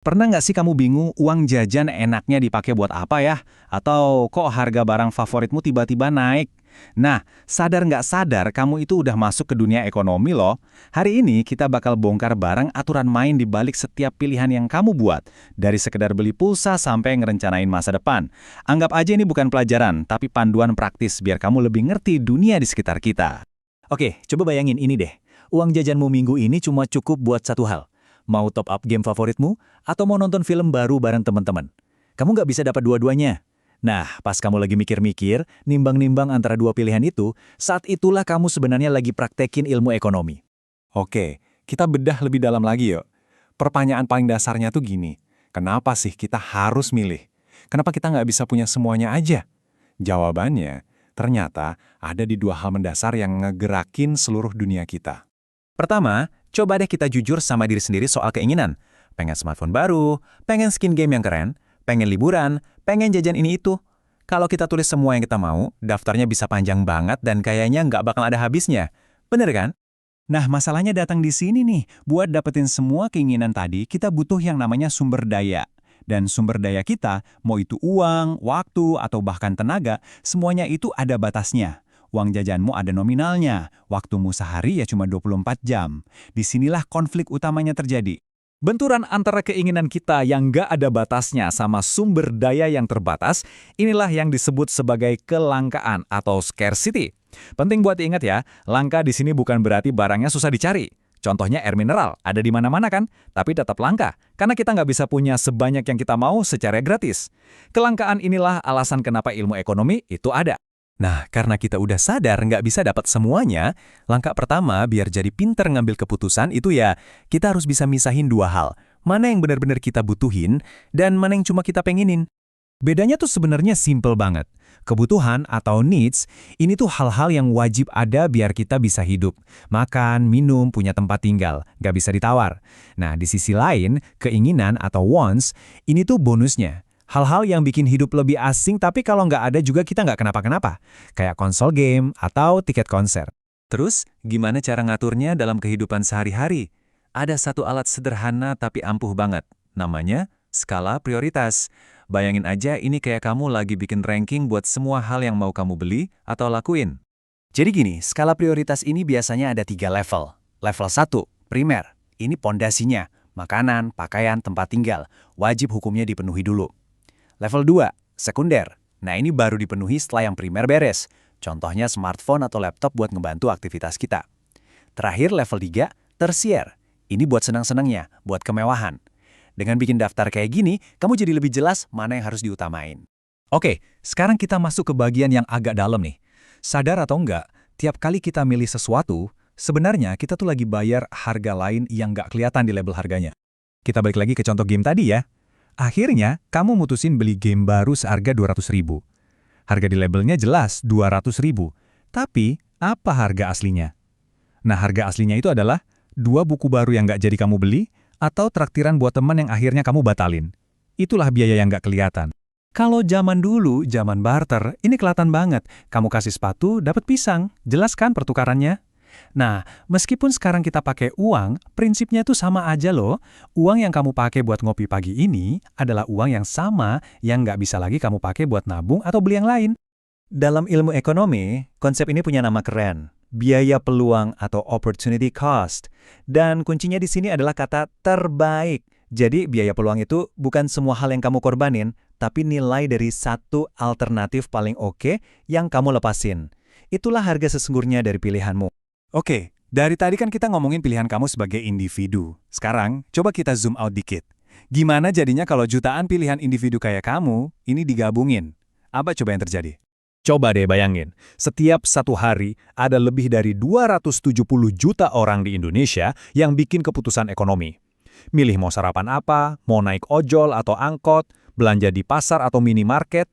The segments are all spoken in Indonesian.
Pernah nggak sih kamu bingung uang jajan enaknya dipakai buat apa ya? Atau kok harga barang favoritmu tiba-tiba naik? Nah, sadar nggak sadar kamu itu udah masuk ke dunia ekonomi loh. Hari ini kita bakal bongkar bareng aturan main di balik setiap pilihan yang kamu buat. Dari sekedar beli pulsa sampai ngerencanain masa depan. Anggap aja ini bukan pelajaran, tapi panduan praktis biar kamu lebih ngerti dunia di sekitar kita. Oke, coba bayangin ini deh. Uang jajanmu minggu ini cuma cukup buat satu hal. Mau top up game favoritmu, atau mau nonton film baru bareng teman-teman. Kamu nggak bisa dapat dua-duanya. Nah, pas kamu lagi mikir-mikir, nimbang-nimbang antara dua pilihan itu, saat itulah kamu sebenarnya lagi praktekin ilmu ekonomi. Oke, kita bedah lebih dalam lagi yuk. Pertanyaan paling dasarnya tuh gini, kenapa sih kita harus milih? Kenapa kita nggak bisa punya semuanya aja? Jawabannya, ternyata ada di dua hal mendasar yang ngegerakin seluruh dunia kita. Pertama, coba deh kita jujur sama diri sendiri soal keinginan. Pengen smartphone baru, pengen skin game yang keren, pengen liburan, pengen jajan ini itu. Kalau kita tulis semua yang kita mau, daftarnya bisa panjang banget dan kayaknya nggak bakal ada habisnya. Bener kan? Nah, masalahnya datang di sini nih. Buat dapetin semua keinginan tadi, kita butuh yang namanya sumber daya. Dan sumber daya kita, mau itu uang, waktu, atau bahkan tenaga, semuanya itu ada batasnya. Uang jajanmu ada nominalnya, waktumu sehari ya cuma 24 jam. Disinilah konflik utamanya terjadi. Benturan antara keinginan kita yang nggak ada batasnya sama sumber daya yang terbatas, inilah yang disebut sebagai kelangkaan atau scarcity. Penting buat diingat ya, langka di sini bukan berarti barangnya susah dicari. Contohnya air mineral, ada di mana-mana kan? Tapi tetap langka, karena kita nggak bisa punya sebanyak yang kita mau secara gratis. Kelangkaan inilah alasan kenapa ilmu ekonomi itu ada. Nah, karena kita udah sadar nggak bisa dapat semuanya, langkah pertama biar jadi pinter ngambil keputusan itu ya, kita harus bisa misahin dua hal. Mana yang benar-benar kita butuhin, dan mana yang cuma kita pengenin. Bedanya tuh sebenarnya simple banget. Kebutuhan atau needs, ini tuh hal-hal yang wajib ada biar kita bisa hidup. Makan, minum, punya tempat tinggal, nggak bisa ditawar. Nah, di sisi lain, keinginan atau wants, ini tuh bonusnya. Hal-hal yang bikin hidup lebih asing tapi kalau nggak ada juga kita nggak kenapa-kenapa. Kayak konsol game atau tiket konser. Terus, gimana cara ngaturnya dalam kehidupan sehari-hari? Ada satu alat sederhana tapi ampuh banget. Namanya skala prioritas. Bayangin aja ini kayak kamu lagi bikin ranking buat semua hal yang mau kamu beli atau lakuin. Jadi gini, skala prioritas ini biasanya ada 3 level. Level 1, primer. Ini pondasinya. Makanan, pakaian, tempat tinggal. Wajib hukumnya dipenuhi dulu. Level 2, sekunder. Nah ini baru dipenuhi setelah yang primer beres. Contohnya smartphone atau laptop buat ngebantu aktivitas kita. Terakhir level 3, tersier. Ini buat senang-senangnya, buat kemewahan. Dengan bikin daftar kayak gini, kamu jadi lebih jelas mana yang harus diutamain. Oke, sekarang kita masuk ke bagian yang agak dalam nih. Sadar atau enggak, tiap kali kita milih sesuatu, sebenarnya kita tuh lagi bayar harga lain yang nggak kelihatan di label harganya. Kita balik lagi ke contoh game tadi ya. Akhirnya, kamu mutusin beli game baru seharga 200.000. Harga di labelnya jelas 200.000. Tapi, apa harga aslinya? Nah, harga aslinya itu adalah 2 buku baru yang nggak jadi kamu beli, atau traktiran buat teman yang akhirnya kamu batalin. Itulah biaya yang nggak kelihatan. Kalau zaman dulu, zaman barter, ini kelihatan banget. Kamu kasih sepatu, dapat pisang. Jelas kan pertukarannya? Nah, meskipun sekarang kita pakai uang, prinsipnya itu sama aja loh. Uang yang kamu pakai buat ngopi pagi ini adalah uang yang sama yang nggak bisa lagi kamu pakai buat nabung atau beli yang lain. Dalam ilmu ekonomi, konsep ini punya nama keren. Biaya peluang atau opportunity cost. Dan kuncinya di sini adalah kata terbaik. Jadi biaya peluang itu bukan semua hal yang kamu korbanin, tapi nilai dari satu alternatif paling oke yang kamu lepasin. Itulah harga sesungguhnya dari pilihanmu. Oke, dari tadi kan kita ngomongin pilihan kamu sebagai individu. Sekarang, coba kita zoom out dikit. Gimana jadinya kalau jutaan pilihan individu kayak kamu, ini digabungin? Apa coba yang terjadi? Coba deh bayangin, setiap satu hari ada lebih dari 270 juta orang di Indonesia yang bikin keputusan ekonomi. Milih mau sarapan apa, mau naik ojol atau angkot, belanja di pasar atau minimarket.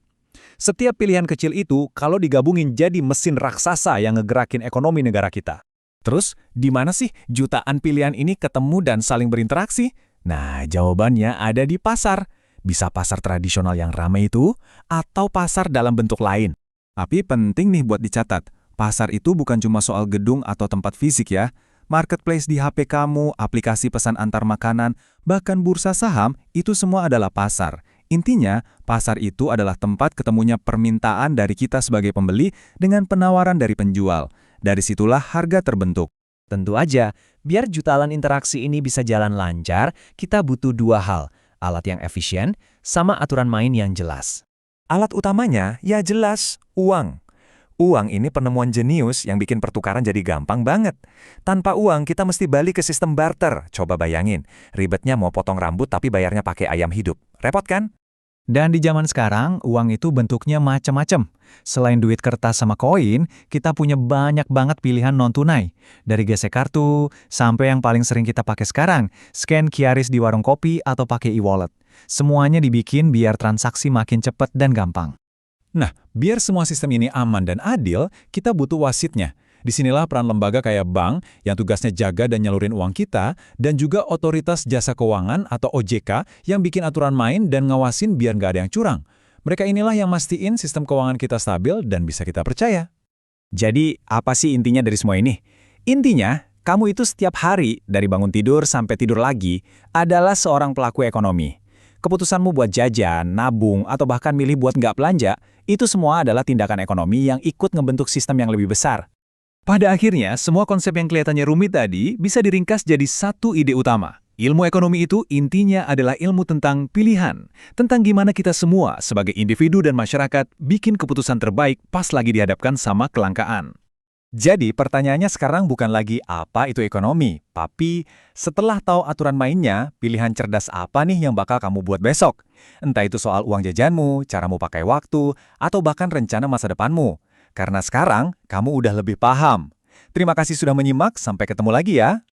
Setiap pilihan kecil itu kalau digabungin jadi mesin raksasa yang ngegerakin ekonomi negara kita. Terus, di mana sih jutaan pilihan ini ketemu dan saling berinteraksi? Nah, jawabannya ada di pasar. Bisa pasar tradisional yang ramai itu, atau pasar dalam bentuk lain. Tapi penting nih buat dicatat, pasar itu bukan cuma soal gedung atau tempat fisik ya, Marketplace di HP kamu, aplikasi pesan antar makanan, bahkan bursa saham, itu semua adalah pasar. Intinya, pasar itu adalah tempat ketemunya permintaan dari kita sebagai pembeli dengan penawaran dari penjual. Dari situlah harga terbentuk. Tentu aja, biar jutaan interaksi ini bisa jalan lancar, kita butuh dua hal, alat yang efisien sama aturan main yang jelas. Alat utamanya, ya jelas, uang. Uang ini penemuan jenius yang bikin pertukaran jadi gampang banget. Tanpa uang, kita mesti balik ke sistem barter. Coba bayangin, ribetnya mau potong rambut tapi bayarnya pakai ayam hidup. Repot kan? Dan di zaman sekarang, uang itu bentuknya macam-macam. Selain duit kertas sama koin, kita punya banyak banget pilihan non-tunai. Dari gesek kartu, sampai yang paling sering kita pakai sekarang, scan QRIS di warung kopi atau pakai e-wallet. Semuanya dibikin biar transaksi makin cepat dan gampang. Nah, biar semua sistem ini aman dan adil, kita butuh wasitnya. Disinilah peran lembaga kayak bank yang tugasnya jaga dan nyalurin uang kita, dan juga otoritas jasa keuangan atau OJK yang bikin aturan main dan ngawasin biar nggak ada yang curang. Mereka inilah yang mastiin sistem keuangan kita stabil dan bisa kita percaya. Jadi, apa sih intinya dari semua ini? Intinya, kamu itu setiap hari, dari bangun tidur sampai tidur lagi, adalah seorang pelaku ekonomi. Keputusanmu buat jajan, nabung, atau bahkan milih buat nggak belanja, itu semua adalah tindakan ekonomi yang ikut ngebentuk sistem yang lebih besar. Pada akhirnya, semua konsep yang kelihatannya rumit tadi bisa diringkas jadi satu ide utama. Ilmu ekonomi itu intinya adalah ilmu tentang pilihan, tentang gimana kita semua sebagai individu dan masyarakat bikin keputusan terbaik pas lagi dihadapkan sama kelangkaan. Jadi pertanyaannya sekarang bukan lagi apa itu ekonomi, tapi setelah tahu aturan mainnya, pilihan cerdas apa nih yang bakal kamu buat besok? Entah itu soal uang jajanmu, caramu pakai waktu, atau bahkan rencana masa depanmu. Karena sekarang kamu udah lebih paham. Terima kasih sudah menyimak, sampai ketemu lagi ya.